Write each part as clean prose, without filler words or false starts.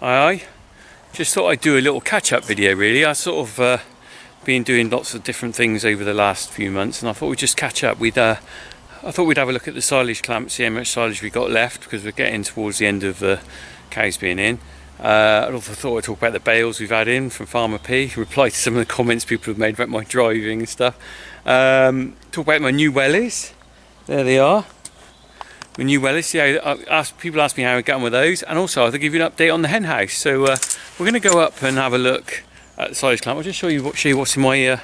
Aye. Just thought I'd do a little catch-up video really. I sort of been doing lots of different things over the last few months, and I thought we'd just catch up. I thought we'd have a look at the silage clamp, see how much silage we got left, because we're getting towards the end of the cows being in. I also thought I'd talk about the bales we've had in from Farmer P, reply to some of the comments people have made about my driving and stuff. Talk about my new wellies. There they are. My new wellies. See how people ask me how I get on with those, and also I'll give you an update on the hen house. So we're going to go up and have a look at the silage clamp. I'll just show you what's in my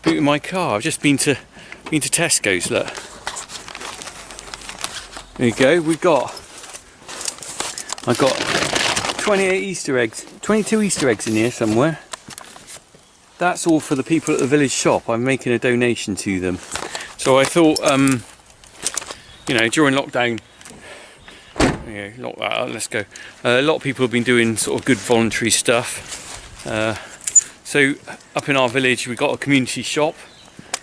boot of my car. I've just been to Tesco's. Look. There you go. I've got 28 Easter eggs, 22 Easter eggs in here somewhere. That's all for the people at the village shop. I'm making a donation to them. So I thought, you know, during lockdown, lock that up, let's go. A lot of people have been doing sort of good voluntary stuff. So up in our village, we've got a community shop,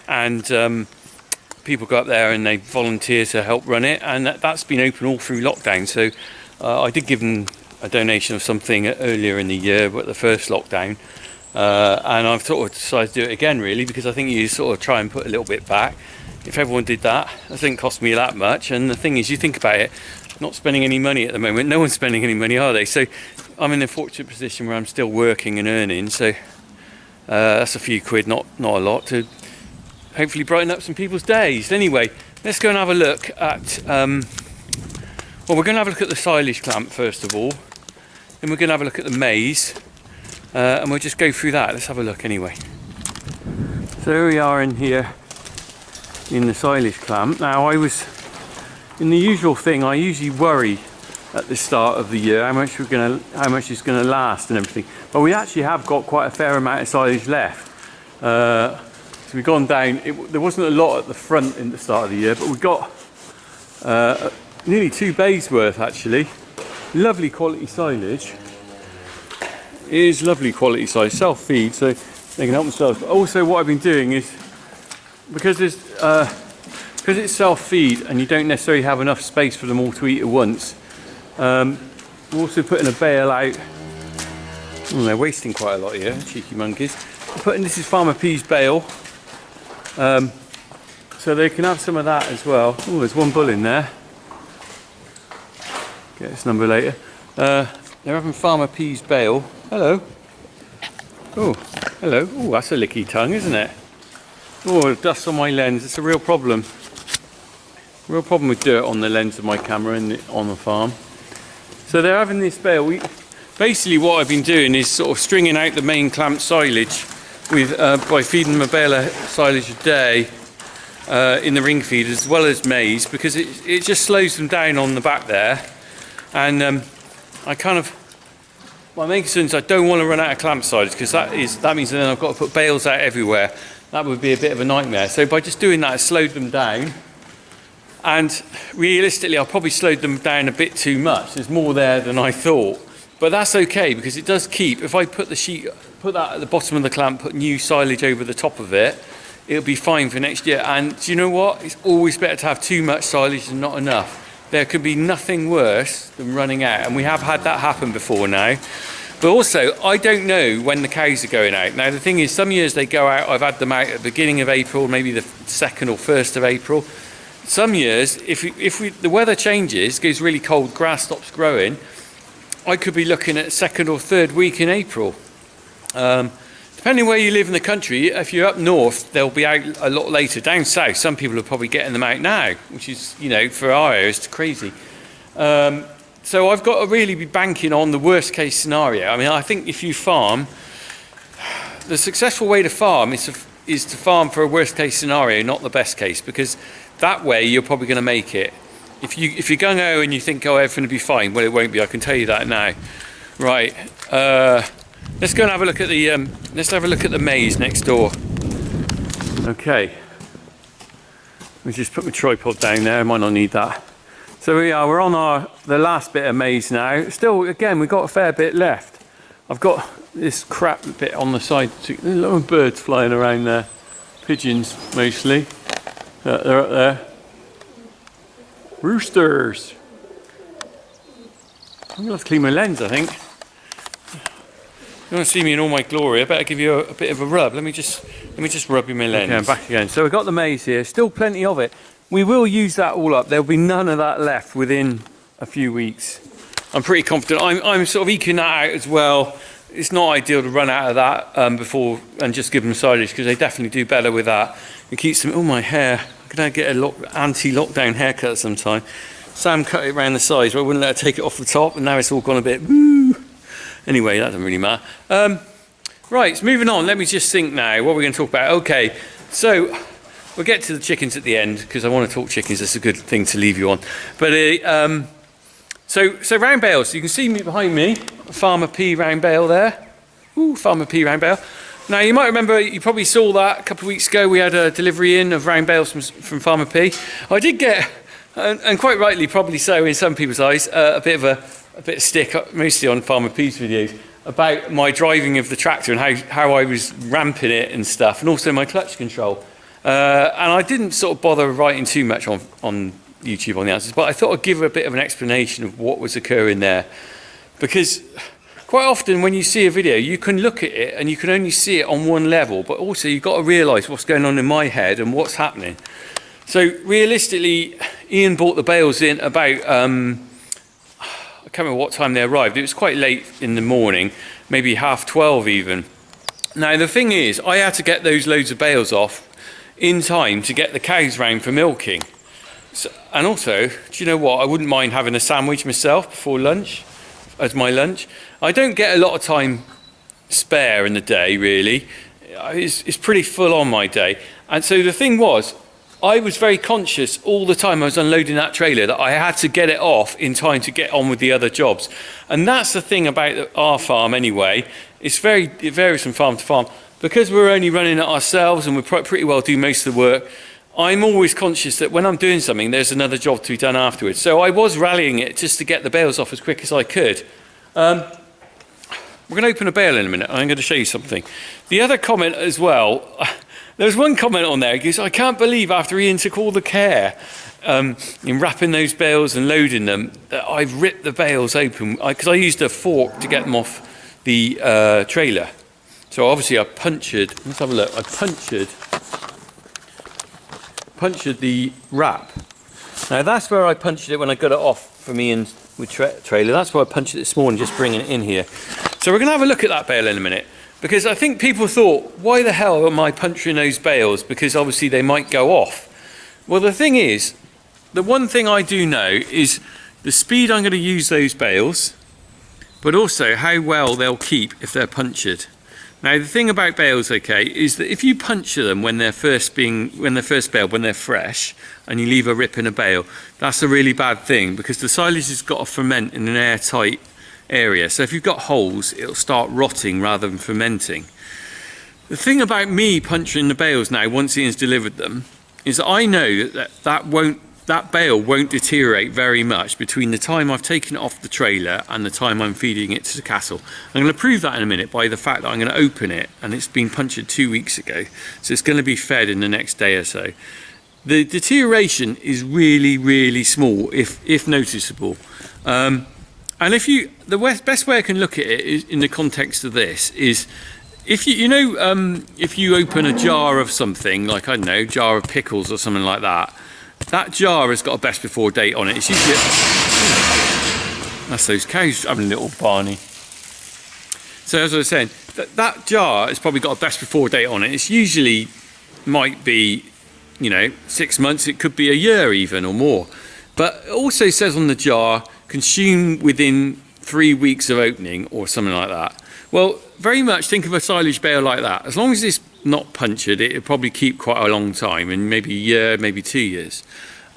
and people go up there and they volunteer to help run it, and that's been open all through lockdown. So I did give them a donation of something earlier in the year, but the first lockdown, and I've sort of decided to do it again really, because I think you sort of try and put a little bit back. If everyone did that, it didn't cost me that much. And the thing is, you think about it, not spending any money at the moment, no one's spending any money, are they? So I'm in a fortunate position where I'm still working and earning, so that's a few quid, not a lot, to hopefully brighten up some people's days. Anyway, let's go and have a look at well, we're going to have a look at the silage clamp first of all, then we're going to have a look at the maize, and we'll just go through that. Let's have a look anyway. So here we are in here in the silage clamp. Now, I was in the usual thing, I usually worry at the start of the year how much it's going to last and everything, but we actually have got quite a fair amount of silage left. So we've gone down, there wasn't a lot at the front in the start of the year, but we've got nearly 2 bays worth actually. Lovely quality silage. It is lovely quality silage, self-feed, so they can help themselves. But also what I've been doing is, because it's self-feed and you don't necessarily have enough space for them all to eat at once, we're also putting a bale out. Oh, they're wasting quite a lot here, cheeky monkeys. This is Farmer P's bale, so they can have some of that as well. Oh, there's one bull in there. Get this number later. They're having Farmer P's bale. Hello. Oh, hello. Oh, that's a licky tongue, isn't it? Oh, dust on my lens. It's a real problem. Real problem with dirt on the lens of my camera on the farm. So they're having this bale. Basically what I've been doing is sort of stringing out the main clamp silage with by feeding them a bale of silage a day in the ring feed, as well as maize, because it just slows them down on the back there. And my main concern is I don't want to run out of clamp silage, because that means then I've got to put bales out everywhere. That would be a bit of a nightmare. So by just doing that, I slowed them down. And realistically, I probably slowed them down a bit too much. There's more there than I thought. But that's okay, because it does keep, if I put that at the bottom of the clamp, put new silage over the top of it, it'll be fine for next year. And do you know what? It's always better to have too much silage than not enough. There could be nothing worse than running out. And we have had that happen before now. But also, I don't know when the cows are going out. Now, the thing is, some years they go out, I've had them out at the beginning of April, maybe the 2nd or 1st of April. Some years, if the weather changes, goes really cold, grass stops growing, I could be looking at 2nd or 3rd week in April. Depending where you live in the country, if you're up north, they'll be out a lot later. Down south, some people are probably getting them out now, which is, you know, for our area, it's crazy. So I've got to really be banking on the worst case scenario. I mean, I think if you farm, the successful way to farm is to farm for a worst case scenario, not the best case, because that way you're probably going to make it. If you're gung-ho and you think, oh, everything will be fine, well, it won't be. I can tell you that now. Right. Let's go and have a look at the maize next door. Okay. Let me just put my tripod down there. I might not need that. So we're on the last bit of maize now. Still, again, we've got a fair bit left. I've got this crap bit on the side. There's a lot of birds flying around there. Pigeons, mostly. They're up there. Roosters. I'm going to have to clean my lens, I think. You want to see me in all my glory, I better give you a bit of a rub. Let me just rub in my lens. Okay, I'm back again. So we've got the maize here, still plenty of it. We will use that all up. There'll be none of that left within a few weeks. I'm pretty confident. I'm sort of eking that out as well. It's not ideal to run out of that before and just give them silage, because they definitely do better with that. It keeps them. Oh, my hair! I'm gonna get a anti-lockdown haircut sometime. Sam cut it around the sides, but I wouldn't let her take it off the top, and now it's all gone a bit woo. Anyway, that doesn't really matter. Right, moving on. Let me just think now. What are we going to talk about? Okay, so we'll get to the chickens at the end, because I want to talk chickens. That's a good thing to leave you on. But so round bales. You can see me behind me, Farmer P round bale there. Ooh, Farmer P round bale. Now you might remember, you probably saw that a couple of weeks ago. We had a delivery in of round bales from Farmer P. I did get, and quite rightly, probably so in some people's eyes, a bit of stick, mostly on Farmer P's videos, about my driving of the tractor and how I was ramping it and stuff, and also my clutch control. And I didn't sort of bother writing too much on YouTube on the answers, but I thought I'd give a bit of an explanation of what was occurring there. Because quite often when you see a video, you can look at it and you can only see it on one level, but also you've got to realise what's going on in my head and what's happening. So realistically, Ian brought the bales in about... I can't remember what time they arrived. It was quite late in the morning, maybe 12:30 even. Now the thing is, I had to get those loads of bales off in time to get the cows round for milking. So, and also, do you know what? I wouldn't mind having a sandwich myself before lunch, as my lunch. I don't get a lot of time spare in the day, really. It's pretty full on my day. And so the thing was, I was very conscious all the time I was unloading that trailer that I had to get it off in time to get on with the other jobs. And that's the thing about our farm anyway. It varies from farm to farm. Because we're only running it ourselves and we pretty well do most of the work, I'm always conscious that when I'm doing something, there's another job to be done afterwards. So I was rallying it just to get the bales off as quick as I could. We're going to open a bale in a minute. I'm going to show you something. The other comment as well... There was one comment on there. He goes, I can't believe after Ian took all the care in wrapping those bales and loading them, that I've ripped the bales open. Because I used a fork to get them off the trailer. So obviously I punctured, let's have a look. I punctured the wrap. Now that's where I punctured it when I got it off from Ian's trailer. That's where I punched it this morning, just bringing it in here. So we're going to have a look at that bale in a minute. Because I think people thought, why the hell am I puncturing those bales? Because obviously they might go off. Well, the thing is, the one thing I do know is the speed I'm going to use those bales, but also how well they'll keep if they're punctured. Now, the thing about bales, okay, is that if you puncture them when they're first baled, when they're fresh, and you leave a rip in a bale, that's a really bad thing, because the silage has got to ferment in an airtight area. So if you've got holes, it'll start rotting rather than fermenting. The thing about me puncturing the bales now, once Ian's delivered them, is that I know that bale won't deteriorate very much between the time I've taken it off the trailer and the time I'm feeding it to the cattle. I'm going to prove that in a minute by the fact that I'm going to open it, and it's been punctured 2 weeks ago, so it's going to be fed in the next day or so. The deterioration is really, really small, if noticeable. And the best way I can look at it is, in the context of this, is if if you open a jar of something, like, I don't know, jar of pickles or something like that, that jar has got a best before date on it. It's usually, that's those cows having a little Barney. So as I was saying, that jar has probably got a best before date on it. It's usually might be, 6 months. It could be a year even or more. But it also says on the jar, consume within 3 weeks of opening or something like that. Well, very much think of a silage bale like that. As long as it's not punctured, it'll probably keep quite a long time, and maybe a year, maybe 2 years.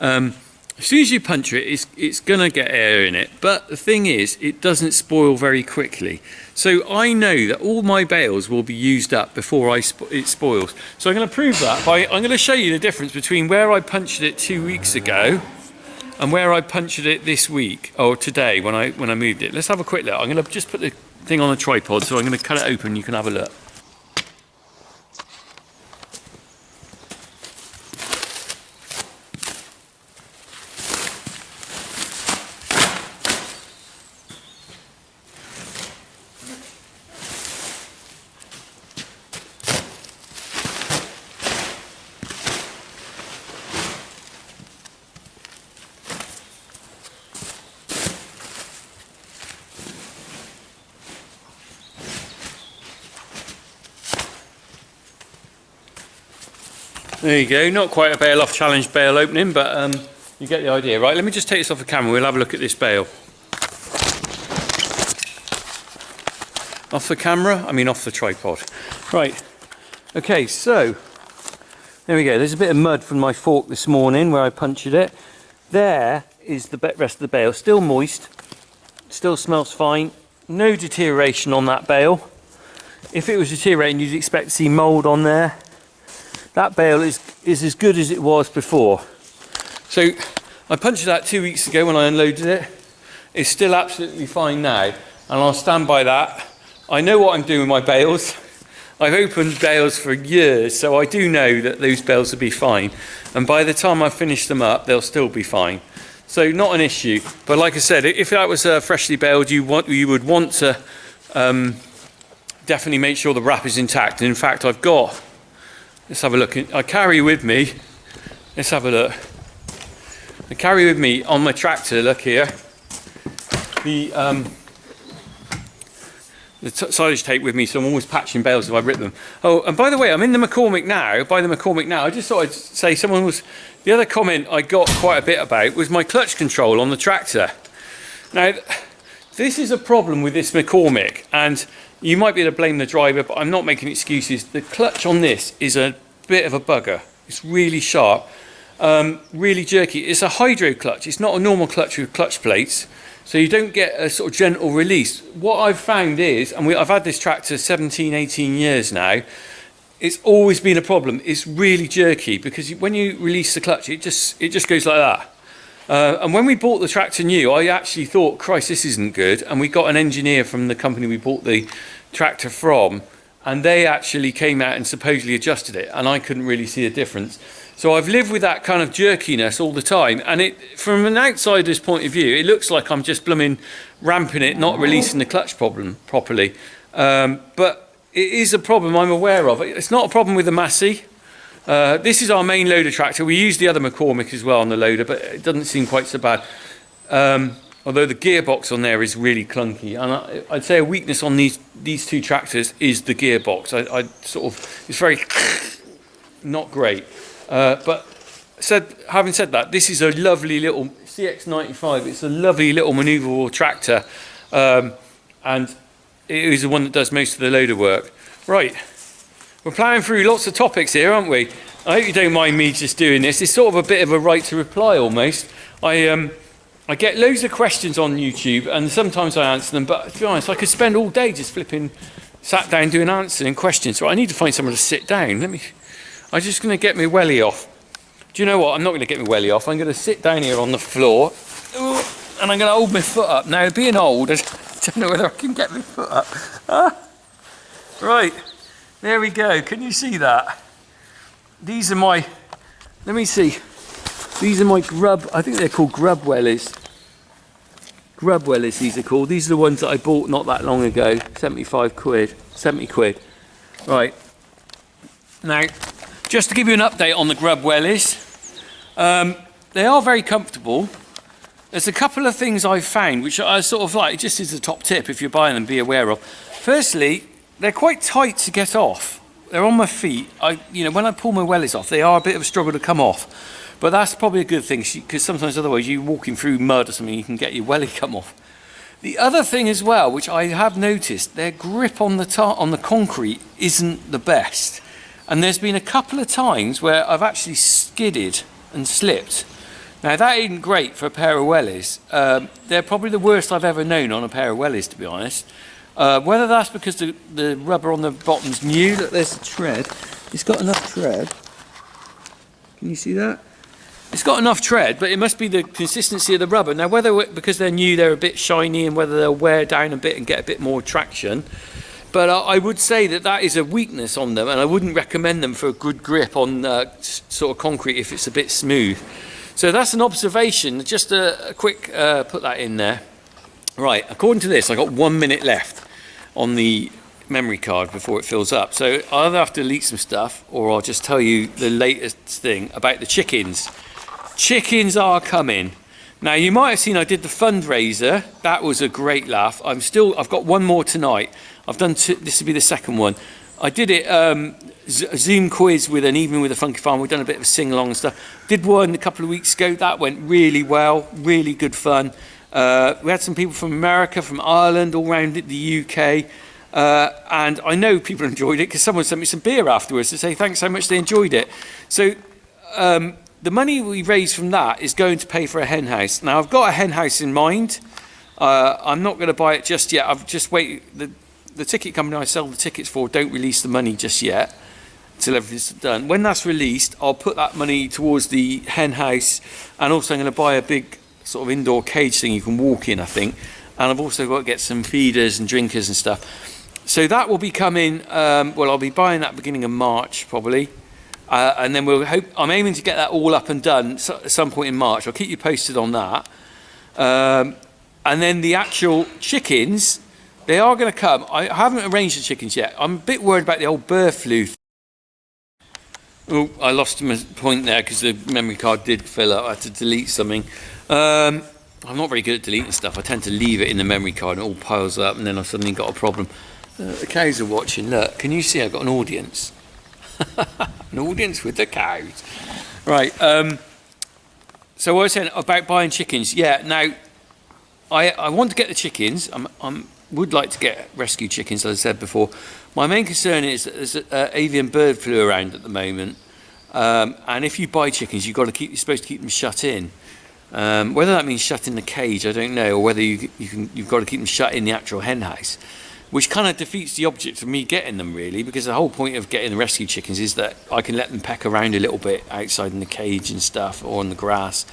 As soon as you puncture it, it's going to get air in it. But the thing is, it doesn't spoil very quickly. So I know that all my bales will be used up before it spoils. So I'm going to prove that I'm going to show you the difference between where I punctured it 2 weeks ago and where I punctured it this week, or today when I moved it. Let's have a quick look. I'm going to just put the thing on a tripod, so I'm going to cut it open, you can have a look. There you go, not quite a bale off challenge bale opening, but you get the idea. Right, let me just take this off the camera, we'll have a look at this bale. Off the camera, I mean off the tripod. Right, okay, so, there we go, there's a bit of mud from my fork this morning where I punctured it. There is the rest of the bale, still moist, still smells fine, no deterioration on that bale. If it was deteriorating, you'd expect to see mould on there. That bale is as good as it was before. So I punched that 2 weeks ago when I unloaded it. It's still absolutely fine now, and I'll stand by that. I know what I'm doing with my bales. I've opened bales for years, so I do know that those bales will be fine. And by the time I finish them up, they'll still be fine. So not an issue. But like I said, if that was freshly baled, you would want to definitely make sure the wrap is intact. And in fact, I've got, let's have a look. I carry with me, let's have a look. I carry with me on my tractor, look here, the silage tape with me, so I'm always patching bales if I've ripped them. Oh, and by the way, I'm in the McCormick now, I just thought I'd say the other comment I got quite a bit about was my clutch control on the tractor. Now, this is a problem with this McCormick, and you might be able to blame the driver, but I'm not making excuses. The clutch on this is a bit of a bugger. It's really sharp, really jerky. It's a hydro clutch. It's not a normal clutch with clutch plates. So you don't get a sort of gentle release. What I've found is, and I've had this tractor 17, 18 years now, it's always been a problem. It's really jerky because when you release the clutch, it just goes like that. And when we bought the tractor new, I actually thought, Christ, this isn't good. And we got an engineer from the company we bought the tractor from, and they actually came out and supposedly adjusted it, and I couldn't really see a difference. So I've lived with that kind of jerkiness all the time, and from an outsider's point of view, it looks like I'm just blooming ramping it, not releasing the clutch properly. But it is a problem I'm aware of. It's not a problem with the Massey. This is our main loader tractor. We use the other McCormick as well on the loader, but it doesn't seem quite so bad. Although the gearbox on there is really clunky, and I'd say a weakness on these two tractors is the gearbox. It's very not great. But having said that, this is a lovely little CX95. It's a lovely little manoeuvrable tractor, and it is the one that does most of the loader work. Right, we're plowing through lots of topics here, aren't we? I hope you don't mind me just doing this. It's sort of a bit of a right to reply almost. I get loads of questions on YouTube, and sometimes I answer them, but to be honest, I could spend all day just sat down doing answering questions. So I need to find someone to sit down. I'm just going to get my welly off. Do you know what? I'm not going to get my welly off. I'm going to sit down here on the floor, and I'm going to hold my foot up. Now, being old, I don't know whether I can get my foot up. Right, there we go. Can you see that? These are my, let me see. These are my I think they're called grub wellies. Grub wellies, these are called. These are the ones that I bought not that long ago. 70 quid. Right. Now, just to give you an update on the grub wellies, they are very comfortable. There's a couple of things I've found which are sort of like, just as a top tip if you're buying them, be aware of. Firstly, they're quite tight to get off. They're on my feet. When I pull my wellies off, they are a bit of a struggle to come off. But that's probably a good thing, because sometimes otherwise you're walking through mud or something, you can get your welly come off. The other thing as well, which I have noticed, their grip on the concrete isn't the best. And there's been a couple of times where I've actually skidded and slipped. Now that ain't great for a pair of wellies. They're probably the worst I've ever known on a pair of wellies, to be honest. Whether that's because the rubber on the bottom's new, look, there's a tread. It's got enough tread. Can you see that? It's got enough tread, but it must be the consistency of the rubber. Now, whether because they're new, they're a bit shiny, and whether they'll wear down a bit and get a bit more traction. But I would say that is a weakness on them, and I wouldn't recommend them for a good grip on sort of concrete if it's a bit smooth. So that's an observation, just a quick put that in there. Right, according to this, I've got 1 minute left on the memory card before it fills up. So I'll either have to delete some stuff, or I'll just tell you the latest thing about the chickens. Chickens are coming. Now, you might have seen I did the fundraiser. That was a great laugh. I've got one more tonight. I've done this will be the second one. I did it a Zoom quiz with an Evening with a Funky Farm. We've done a bit of a sing along and stuff. Did one a couple of weeks ago. That went really well, really good fun. We had some people from America, from Ireland, all around the UK. And I know people enjoyed it because someone sent me some beer afterwards to say thanks so much they enjoyed it. So the money we raise from that is going to pay for a hen house. Now I've got a hen house in mind. I'm not going to buy it just yet. I've just waited. The ticket company I sell the tickets for don't release the money just yet until everything's done. When that's released, I'll put that money towards the hen house, and also I'm going to buy a big sort of indoor cage thing you can walk in, I think. And I've also got to get some feeders and drinkers and stuff. So that will be coming, well, I'll be buying that beginning of March probably. And then I'm aiming to get that all up and done at some point in March. I'll keep you posted on that. And then the actual chickens, they are going to come. I haven't arranged the chickens yet. I'm a bit worried about the old bird flu. Oh, I lost my point there because the memory card did fill up. I had to delete something. I'm not very good at deleting stuff. I tend to leave it in the memory card and it all piles up, and then I've suddenly got a problem. The cows are watching. Look, can you see I've got an audience? An audience with the cows. Right, so what I was saying about buying chickens. Yeah, now, I want to get the chickens. I would like to get rescue chickens, as I said before. My main concern is that there's avian bird flu around at the moment. And if you buy chickens, you're supposed to keep them shut in. Whether that means shut in the cage, I don't know, or whether you've got to keep them shut in the actual hen house, which kind of defeats the object of me getting them, really, because the whole point of getting the rescue chickens is that I can let them peck around a little bit outside in the cage and stuff, or on the grass.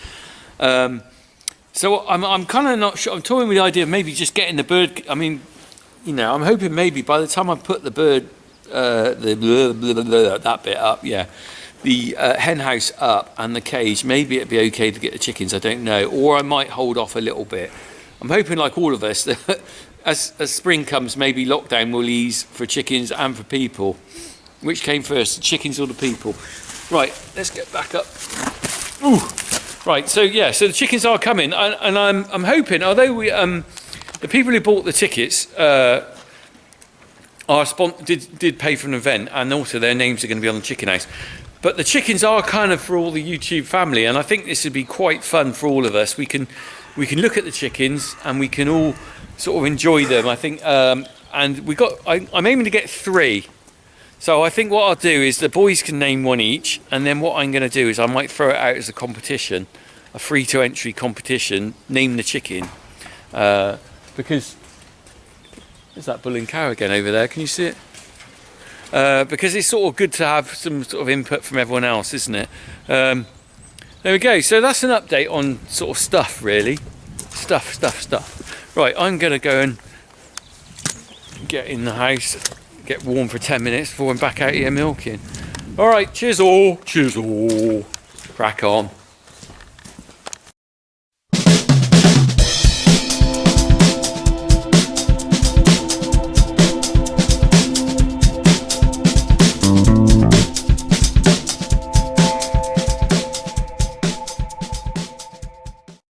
So I'm kind of not sure. I'm toying with the idea of maybe just getting the bird. I mean, you know, I'm hoping maybe by the time I put the bird, that bit up, yeah, the hen house up and the cage, maybe it'd be okay to get the chickens. I don't know, or I might hold off a little bit. I'm hoping, like all of us, that as spring comes, maybe lockdown will ease for chickens and for people. Which came first, the chickens or the people? Right, let's get back up. Ooh. Right, so yeah, so the chickens are coming, and I'm hoping, although the people who bought the tickets did pay for an event, and also their names are going to be on the chicken house. But the chickens are kind of for all the YouTube family, and I think this would be quite fun for all of us. We can look at the chickens and we can all sort of enjoy them. I think, and I'm aiming to get 3. So I think what I'll do is the boys can name one each, and then what I'm going to do is I might throw it out as a competition, a free-to-entry competition. Name the chicken, because there's that bull and cow again over there. Can you see it? Because it's sort of good to have some sort of input from everyone else, isn't it? There we go. So that's an update on sort of stuff, really. Stuff. Right, I'm going to go and get in the house, get warm for 10 minutes before I'm back out here milking. All right, cheers all. Crack on.